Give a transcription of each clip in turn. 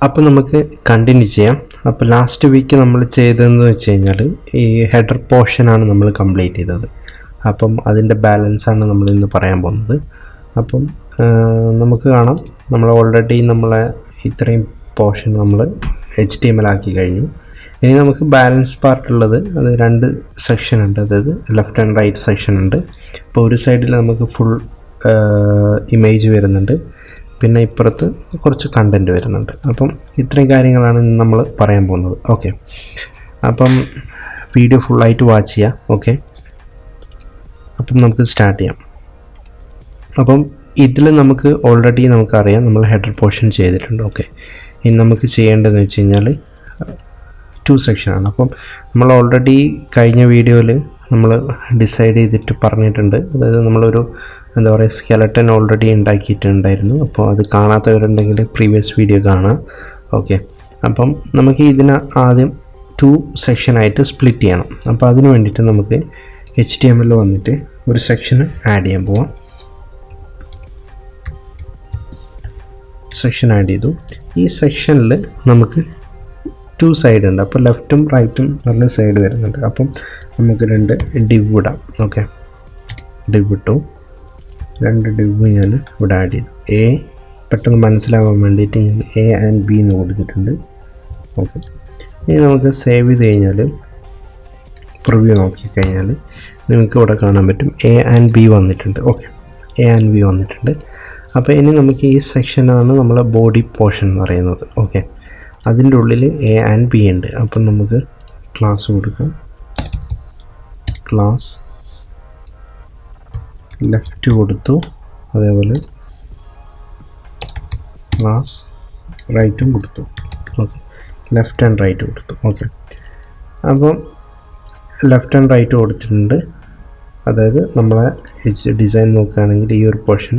അപ്പോൾ നമുക്ക് കണ്ടിന്യൂ ചെയ്യാം. അപ്പോൾ ലാസ്റ്റ് വീക്ക് നമ്മൾ ചെയ്തതെന്ന് വെച്ച് കഴിഞ്ഞാൽ ഈ ഹെഡർ പോർഷനാണ് നമ്മൾ കംപ്ലീറ്റ് ചെയ്തത്. അപ്പം അതിൻ്റെ ബാലൻസാണ് നമ്മൾ ഇന്ന് പറയാൻ പോകുന്നത്. അപ്പം നമുക്ക് കാണാം, നമ്മൾ ഓൾറെഡി നമ്മളെ ഇത്രയും പോർഷൻ നമ്മൾ HTML ആക്കി കഴിഞ്ഞു. ഇനി നമുക്ക് ബാലൻസ് പാർട്ടുള്ളത്, അത് 2 സെക്ഷൻ ഉണ്ട്, അതായത് ലെഫ്റ്റ് ആൻഡ് റൈറ്റ് സെക്ഷൻ ഉണ്ട്. അപ്പോൾ ഒരു സൈഡിൽ നമുക്ക് ഫുൾ ഇമേജ് വരുന്നുണ്ട്, പിന്നെ ഇപ്പുറത്ത് കുറച്ച് കണ്ടൻറ്റ് വരുന്നുണ്ട്. അപ്പം ഇത്രയും കാര്യങ്ങളാണ് നമ്മൾ പറയാൻ പോകുന്നത്. ഓക്കെ, അപ്പം വീഡിയോ ഫുള്ളായിട്ട് വാച്ച് ചെയ്യാം. ഓക്കെ, അപ്പം നമുക്ക് സ്റ്റാർട്ട് ചെയ്യാം. അപ്പം ഇതിൽ നമുക്ക് ഓൾറെഡി നമുക്കറിയാം, നമ്മൾ ഹെഡർ പോർഷൻ ചെയ്തിട്ടുണ്ട്. ഓക്കെ, ഇനി നമുക്ക് ചെയ്യേണ്ടതെന്ന് വെച്ച് കഴിഞ്ഞാൽ 2 സെക്ഷനാണ്. അപ്പം നമ്മൾ ഓൾറെഡി കഴിഞ്ഞ വീഡിയോയിൽ നമ്മൾ ഡിസൈഡ് ചെയ്തിട്ട് പറഞ്ഞിട്ടുണ്ട്. അതായത് നമ്മളൊരു എന്താ പറയുക, സ്കെലട്ടൻ ഓൾറെഡി ഉണ്ടാക്കിയിട്ടുണ്ടായിരുന്നു. അപ്പോൾ അത് കാണാത്തവരുണ്ടെങ്കിൽ പ്രീവിയസ് വീഡിയോ കാണാം. ഓക്കെ, അപ്പം നമുക്ക് ഇതിനെ ആദ്യം 2 സെക്ഷനായിട്ട് സ്പ്ലിറ്റ് ചെയ്യണം. അപ്പോൾ അതിന് വേണ്ടിയിട്ട് നമുക്ക് HTML വന്നിട്ട് ഒരു സെക്ഷന് ആഡ് ചെയ്യാൻ പോവാം. സെക്ഷൻ ആഡ് ചെയ്തു. ഈ സെക്ഷനിൽ നമുക്ക് 2 സൈഡ് ഉണ്ട്. അപ്പോൾ ലെഫ്റ്റും റൈറ്റും പറഞ്ഞ സൈഡ് വരുന്നുണ്ട്. അപ്പം നമുക്ക് 2 ഡിവ് ഇടാം. ഓക്കെ, ഡിവ് ഇട്ടു. 2 ഡിവ് ഞാൻ ഇവിടെ ആഡ് ചെയ്തു. A പെട്ടെന്ന് മനസ്സിലാവാൻ വേണ്ടിയിട്ട് ഞാൻ A and B എന്ന് കൊടുത്തിട്ടുണ്ട്. ഓക്കെ, ഇനി നമുക്ക് സേവ് ചെയ്ത് കഴിഞ്ഞാൽ പ്രിവ്യൂ നോക്കിക്കഴിഞ്ഞാൽ നിങ്ങൾക്ക് ഇവിടെ കാണാൻ പറ്റും A and B വന്നിട്ടുണ്ട്. ഓക്കെ, A and B വന്നിട്ടുണ്ട്. അപ്പോൾ ഇനി നമുക്ക് ഈ സെക്ഷനാണ് നമ്മളെ ബോഡി പോർഷൻ എന്ന് പറയുന്നത്. ഓക്കെ, അതിൻ്റെ ഉള്ളിൽ A and B ഉണ്ട്. അപ്പം നമുക്ക് ക്ലാസ് കൊടുക്കാം. ക്ലാസ് ലെഫ്റ്റ് കൊടുത്തു, അതേപോലെ ക്ലാസ് റൈറ്റും കൊടുത്തു. ഓക്കെ, ലെഫ്റ്റ് ആൻഡ് റൈറ്റ് കൊടുത്തു. ഓക്കെ, അപ്പം ലെഫ്റ്റ് ആൻഡ് റൈറ്റ് കൊടുത്തിട്ടുണ്ട്. അതായത് നമ്മളെ ഡിസൈൻ നോക്കുകയാണെങ്കിൽ ഈ ഒരു പോർഷൻ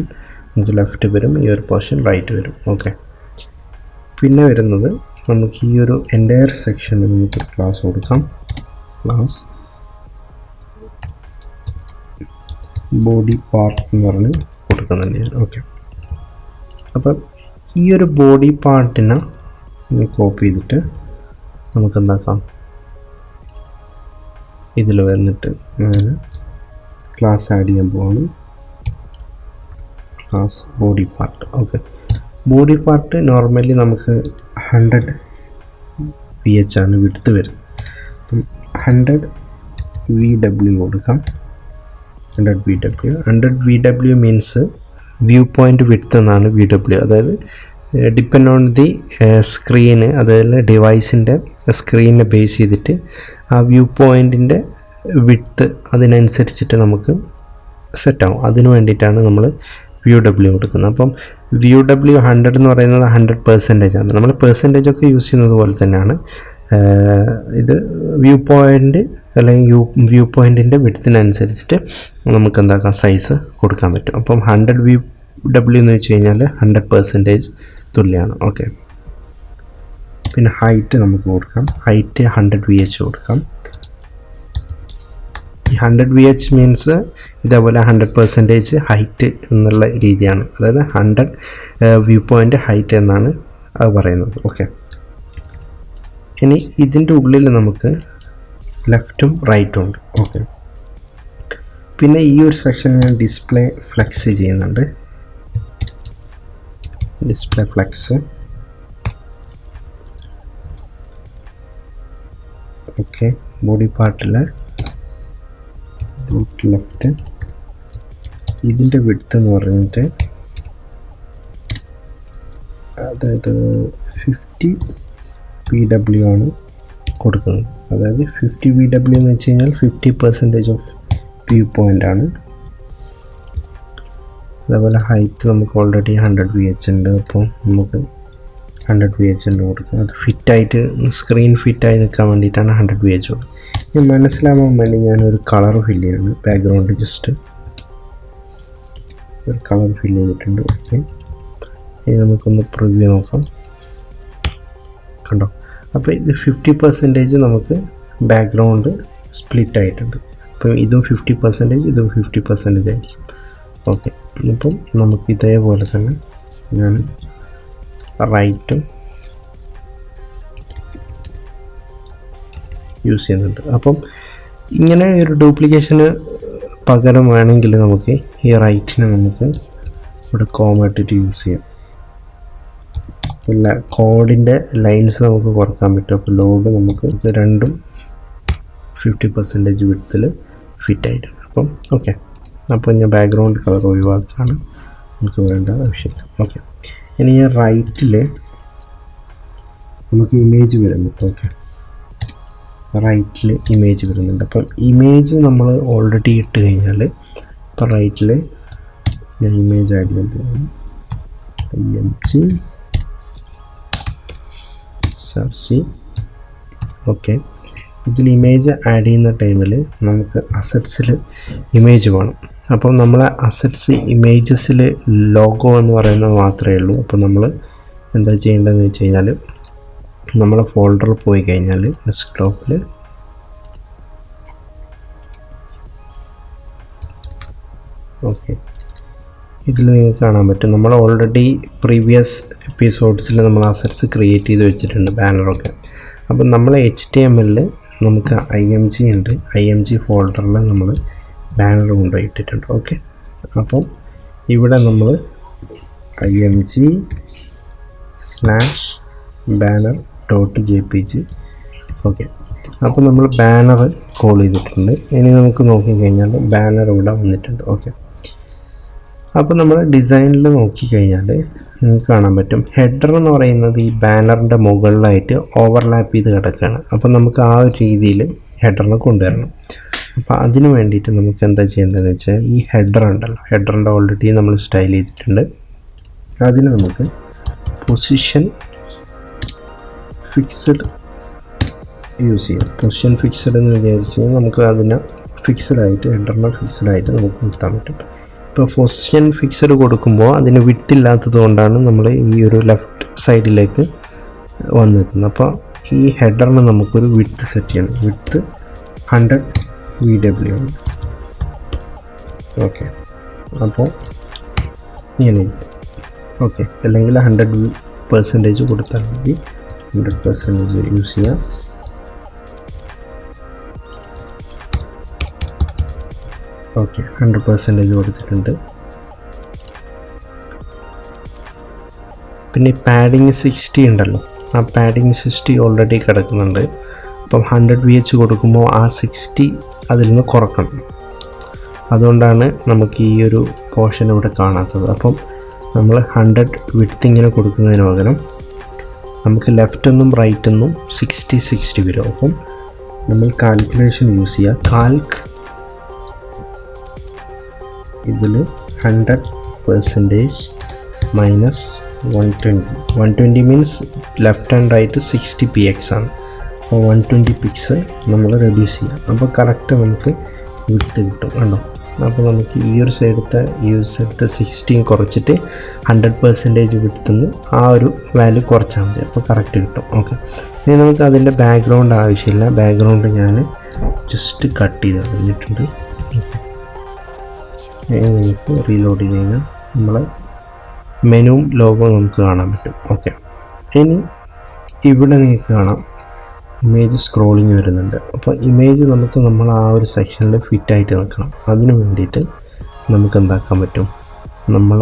നമുക്ക് ലെഫ്റ്റ് വരും, ഈ ഒരു പോർഷൻ റൈറ്റ് വരും. ഓക്കെ, പിന്നെ വരുന്നത് നമുക്ക് ഈ ഒരു എൻ്റയർ സെക്ഷനിൽ നമുക്ക് ക്ലാസ് കൊടുക്കാം. ക്ലാസ് ബോഡി പാർട്ട് എന്ന് പറഞ്ഞ് കൊടുക്കുന്നുണ്ട് ഞാൻ. ഓക്കെ, അപ്പം ഈ ഒരു ബോഡി പാർട്ടിനെ കോപ്പി ചെയ്തിട്ട് നമുക്ക് എന്താക്കാം, ഇതിൽ വന്നിട്ട് ക്ലാസ് ആഡ് ചെയ്യാൻ പോവാണ്. Class body part. Okay, body part normally നമുക്ക് 100 VH ആണ് വിഡ്ത്ത് വരുന്നത്. അപ്പം 100 VW കൊടുക്കാം. 100 VW means view point width എന്നാണ് VW. അതായത് ഡിപ്പെൻഡ് ഓൺ ദി സ്ക്രീന്, അതായത് ഡിവൈസിൻ്റെ സ്ക്രീനെ ബേസ് ചെയ്തിട്ട് ആ വ്യൂ പോയിൻറ്റിൻ്റെ വിഡ്ത്ത് അതിനനുസരിച്ചിട്ട് നമുക്ക് സെറ്റാവും. അതിന് വേണ്ടിയിട്ടാണ് നമ്മൾ VW കൊടുക്കുന്നത്. അപ്പം VW 100 എന്ന് പറയുന്നത് 100% ആണ്. നമ്മൾ പെർസെൻറ്റേജ് ഒക്കെ യൂസ് ചെയ്യുന്നത് പോലെ തന്നെയാണ്. ഇത് വ്യൂ പോയിൻ്റ് അല്ലെങ്കിൽ വ്യൂ പോയിൻറ്റിൻ്റെ വിഡ്ത്തിനനുസരിച്ചിട്ട് നമുക്ക് എന്താക്കാം, സൈസ് കൊടുക്കാൻ പറ്റും. അപ്പം 100 VW എന്ന് വെച്ച് കഴിഞ്ഞാൽ 100% തുല്യമാണ്. ഓക്കെ, പിന്നെ ഹൈറ്റ് നമുക്ക് കൊടുക്കാം. ഹൈറ്റ് 100 VH കൊടുക്കാം. 100 VH മീൻസ് ഇതേപോലെ 100% ഹൈറ്റ് എന്നുള്ള രീതിയാണ്. അതായത് 100 വ്യൂ പോയിൻ്റ് ഹൈറ്റ് എന്നാണ് അത് പറയുന്നത്. ഓക്കെ, ഇനി ഇതിൻ്റെ ഉള്ളിൽ നമുക്ക് ലെഫ്റ്റും റൈറ്റും ഉണ്ട്. ഓക്കെ, പിന്നെ ഈ ഒരു സെക്ഷൻ ഞാൻ ഡിസ്പ്ലേ ഫ്ലെക്സ് ചെയ്യുന്നുണ്ട്. Display flex. ഓക്കെ, ബോഡി പാർട്ടിൽ റൂട്ട് ലെഫ്റ്റ്, ഇതിൻ്റെ വിഡ്ത്ത് എന്ന് പറഞ്ഞിട്ട് അതായത് 50 VW ആണ് കൊടുക്കുന്നത്. അതായത് 50 VW എന്ന് വെച്ച് കഴിഞ്ഞാൽ 50% ഓഫ് വ്യൂ പോയിൻ്റ് ആണ്. അതേപോലെ ഹൈറ്റ് നമുക്ക് ഓൾറെഡി 100 VH ഉണ്ട്. അപ്പോൾ നമുക്ക് 100 VH ഉണ്ട് കൊടുക്കുക. അത് ഫിറ്റായിട്ട് സ്ക്രീൻ ഫിറ്റായി നിൽക്കാൻ വേണ്ടിയിട്ടാണ് 100 VH കൊടുക്കുക. ഞാൻ മനസ്സിലാവാൻ വേണ്ടി ഞാനൊരു കളർ ഫില്ല് ചെയ്യാണ്. ബാക്ക്ഗ്രൗണ്ട് ജസ്റ്റ് ഒരു കളർ ഫില്ല് ചെയ്തിട്ടുണ്ട്. ഓക്കെ, ഇനി നമുക്കൊന്ന് പ്രിവ്യൂ നോക്കാം. കണ്ടോ, അപ്പോൾ ഇത് 50% നമുക്ക് ബാക്ക്ഗ്രൗണ്ട് സ്പ്ലിറ്റ് ആയിട്ടുണ്ട്. അപ്പം ഇതും 50%, ഇതും 50% ആയിരിക്കും. ഓക്കെ, അപ്പം നമുക്ക് ഇതേപോലെ തന്നെ ഞാൻ റൈറ്റും യൂസ് ചെയ്യുന്നുണ്ട്. അപ്പം ഇങ്ങനെ ഒരു ഡ്യൂപ്ലിക്കേഷന് പകരം വേണമെങ്കിൽ നമുക്ക് ഈ റൈറ്റിനെ നമുക്ക് ഇവിടെ കോമ ഇട്ടിട്ട് യൂസ് ചെയ്യാം. ഇല്ല, കോഡിൻ്റെ ലൈൻസ് നമുക്ക് കുറക്കാൻ പറ്റും. അപ്പോൾ ലോഡ് നമുക്ക് രണ്ടും 50% വിഡ്ത്തിൽ ഫിറ്റ് ആയിട്ടുണ്ട്. അപ്പം ഓക്കെ, അപ്പോൾ ഞാൻ ബാക്ക്ഗ്രൗണ്ട് കളർ ഒഴിവാക്കാണ്, നമുക്ക് വേണ്ട ആവശ്യമില്ല. ഓക്കെ, ഇനി ഞാൻ റൈറ്റിൽ നമുക്ക് ഇമേജ് വരുന്നുണ്ട്. ഓക്കെ, റൈറ്റിൽ ഇമേജ് വരുന്നുണ്ട്. അപ്പം ഇമേജ് നമ്മൾ ഓൾറെഡി ഇട്ട് കഴിഞ്ഞാൽ ഇപ്പം റൈറ്റിൽ ഞാൻ ഇമേജ് ആഡ് ചെയ്യുന്നത് IMG സെർച്ച്. ഓക്കെ, ഇതിൽ ഇമേജ് ആഡ് ചെയ്യുന്ന ടൈമിൽ നമുക്ക് അസറ്റ്സിൽ ഇമേജ് വേണം. അപ്പം നമ്മളെ അസറ്റ്സ് ഇമേജസിൽ ലോഗോ എന്ന് പറയുന്നത് മാത്രമേ ഉള്ളൂ. അപ്പോൾ നമ്മൾ എന്താ ചെയ്യേണ്ടതെന്ന് വെച്ച് കഴിഞ്ഞാൽ നമ്മളെ ഫോൾഡറിൽ പോയി കഴിഞ്ഞാൽ ഡെസ്ക്ടോപ്പിൽ ഓക്കെ, ഇതിൽ നിങ്ങൾക്ക് കാണാൻ പറ്റും നമ്മൾ ഓൾറെഡി പ്രീവിയസ് എപ്പിസോഡ്സിൽ നമ്മൾ അസറ്റ്സ് ക്രിയേറ്റ് ചെയ്ത് വെച്ചിട്ടുണ്ട്, ബാനറൊക്കെ. അപ്പം നമ്മൾ HTML നമുക്ക് IMG ഉണ്ട്, IMG ഫോൾഡറിൽ നമ്മൾ ബാനർ കൊണ്ടുപോയിട്ടിട്ടുണ്ട്. ഓക്കെ, അപ്പം ഇവിടെ നമ്മൾ img/banner.jpg. ഓക്കെ, അപ്പോൾ നമ്മൾ ബാനർ കോൾ ചെയ്തിട്ടുണ്ട്. ഇനി നമുക്ക് നോക്കിക്കഴിഞ്ഞാൽ ബാനർ ഇവിടെ വന്നിട്ടുണ്ട്. ഓക്കെ, അപ്പോൾ നമ്മൾ ഡിസൈനിൽ നോക്കിക്കഴിഞ്ഞാൽ നിങ്ങൾക്ക് കാണാൻ പറ്റും ഹെഡർ എന്ന് പറയുന്നത് ഈ ബാനറിൻ്റെ മുകളിലായിട്ട് ഓവർലാപ്പ് ചെയ്ത് കിടക്കുകയാണ്. അപ്പോൾ നമുക്ക് ആ ഒരു രീതിയിൽ ഹെഡറിനെ കൊണ്ടുവരണം. അപ്പോൾ അതിന് വേണ്ടിയിട്ട് നമുക്ക് എന്താ ചെയ്യേണ്ടതെന്ന് വെച്ചാൽ ഈ ഹെഡർ ഉണ്ടല്ലോ, ഹെഡറിൻ്റെ ഓൾറെഡി നമ്മൾ സ്റ്റൈൽ ചെയ്തിട്ടുണ്ട്. അതിന് നമുക്ക് പൊസിഷൻ ഫിക്സഡ് യൂസ് ചെയ്യാം. പൊസിഷൻ ഫിക്സഡ് എന്ന് വിചാരിച്ച് കഴിഞ്ഞാൽ നമുക്ക് അതിനെ ഫിക്സഡായിട്ട് ഹെഡറിനെ ഫിക്സഡായിട്ട് നമുക്ക് നിർത്താൻ പറ്റും. ഇപ്പോൾ പൊസിഷൻ ഫിക്സഡ് കൊടുക്കുമ്പോൾ അതിന് വിഡ്ത്ത് ഇല്ലാത്തത് കൊണ്ടാണ് നമ്മൾ ഈ ഒരു ലെഫ്റ്റ് സൈഡിലേക്ക് വന്ന് നിൽക്കുന്നത്. അപ്പോൾ ഈ ഹെഡറിന് നമുക്കൊരു വിഡ്ത്ത് സെറ്റ് ചെയ്യണം. വിഡ്ത്ത് 100 VW ആണ്. ഓക്കെ, അപ്പോൾ ഇങ്ങനെ ഓക്കെ, അല്ലെങ്കിൽ 100% കൊടുത്താൽ മതി. 100% യൂസ് ചെയ്യാം. ഓക്കെ, 100% കൊടുത്തിട്ടുണ്ട്. പിന്നെ പാഡിങ് 60 ഉണ്ടല്ലോ, ആ പാഡിങ് 60 ഓൾറെഡി കിടക്കുന്നുണ്ട്. അപ്പം 100 VH കൊടുക്കുമ്പോൾ ആ 60 അതിൽ നിന്ന് കുറക്കണം. അതുകൊണ്ടാണ് നമുക്ക് ഈ ഒരു പോർഷൻ ഇവിടെ കാണാത്തത്. അപ്പം നമ്മൾ 100 വിഡ്ത്ത് ഇങ്ങനെ കൊടുക്കുന്നതിന് പകരം നമുക്ക് ലെഫ്റ്റെന്നും റൈറ്റെന്നും 60 വരും. അപ്പം നമ്മൾ കാൽക്കുലേഷൻ യൂസ് ചെയ്യുക. കാൽക്ക് ഇതിൽ 100% minus 120 means left and right 60 px ആണ്. അപ്പോൾ 120 പിക്സ് നമ്മൾ റെഡ്യൂസ് ചെയ്യാം. അപ്പോൾ കറക്റ്റ് നമുക്ക് വിഡ്ത്ത് കിട്ടും കണ്ടോ. അപ്പോൾ നമുക്ക് ഈ ഒരു സൈഡത്തെ 60 കുറച്ചിട്ട് 100% വിഡ്ത്തെന്ന് ആ ഒരു വാല്യൂ കുറച്ചാൽ മതി. അപ്പോൾ കറക്റ്റ് കിട്ടും. ഓക്കെ, ഇനി നമുക്ക് അതിൻ്റെ ബാക്ക്ഗ്രൗണ്ട് ആവശ്യമില്ല. ബാക്ക്ഗ്രൗണ്ട് ഞാൻ ജസ്റ്റ് കട്ട് ചെയ്ത് കഴിഞ്ഞിട്ടുണ്ട്. ഓക്കെ, നമുക്ക് റീലോഡ് ചെയ്ത് കഴിഞ്ഞാൽ നമ്മളെ മെനുവും ലോഗോ നമുക്ക് കാണാൻ പറ്റും. ഓക്കെ, ഇനി ഇവിടെ നിങ്ങൾക്ക് കാണാം ഇമേജ് സ്ക്രോളിങ് വരുന്നുണ്ട്. അപ്പോൾ ഇമേജ് നമുക്ക് നമ്മൾ ആ ഒരു സെക്ഷനിൽ ഫിറ്റായിട്ട് നിൽക്കണം. അതിന് വേണ്ടിയിട്ട് നമുക്ക് എന്താക്കാൻ പറ്റും, നമ്മൾ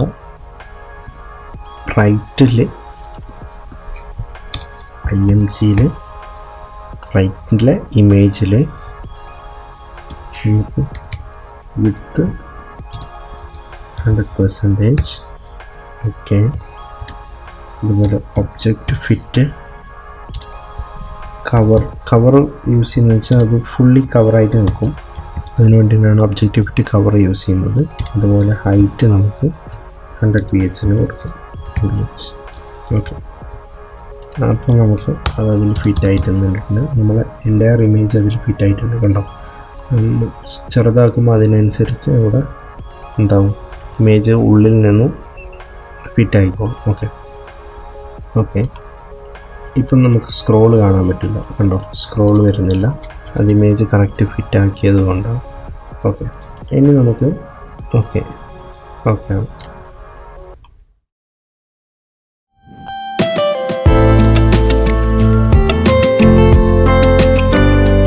റൈറ്റിൽ IMGയിൽ റൈറ്റിലെ ഇമേജിൽ നമുക്ക് വിഡ്ത്ത് 100%. ഓക്കെ, അതുപോലെ ഒബ്ജക്റ്റ് ഫിറ്റ് കവർ യൂസ് ചെയ്യുന്നത് വെച്ചാൽ അത് ഫുള്ളി കവറായിട്ട് നിൽക്കും. അതിന് വേണ്ടിയിട്ടാണ് ഒബ്ജക്റ്റ് ഫിറ്റ് കവർ യൂസ് ചെയ്യുന്നത്. അതുപോലെ ഹൈറ്റ് നമുക്ക് 100 PH കൊടുക്കും. ഓക്കെ, അപ്പോൾ നമുക്ക് അതിൽ ഫിറ്റായിട്ട് നിന്നിട്ടുണ്ട്. നമ്മളെ എൻ്റയർ ഇമേജ് അതിൽ ഫിറ്റായിട്ടുണ്ട് കണ്ടോ. ചെറുതാക്കുമ്പോൾ അതിനനുസരിച്ച് ഇവിടെ എന്താവും, ഇമേജ് ഉള്ളിൽ നിന്നും ഫിറ്റായിക്കോളും. ഓക്കെ, ഇപ്പം നമുക്ക് സ്ക്രോൾ കാണാൻ പറ്റില്ല കണ്ടോ, സ്ക്രോൾ വരുന്നില്ല. അത് ഇമേജ് കറക്റ്റ് ഫിറ്റ് ആക്കിയത് കൊണ്ടാണ്. ഓക്കെ, ഇനി നമുക്ക് ഓക്കെ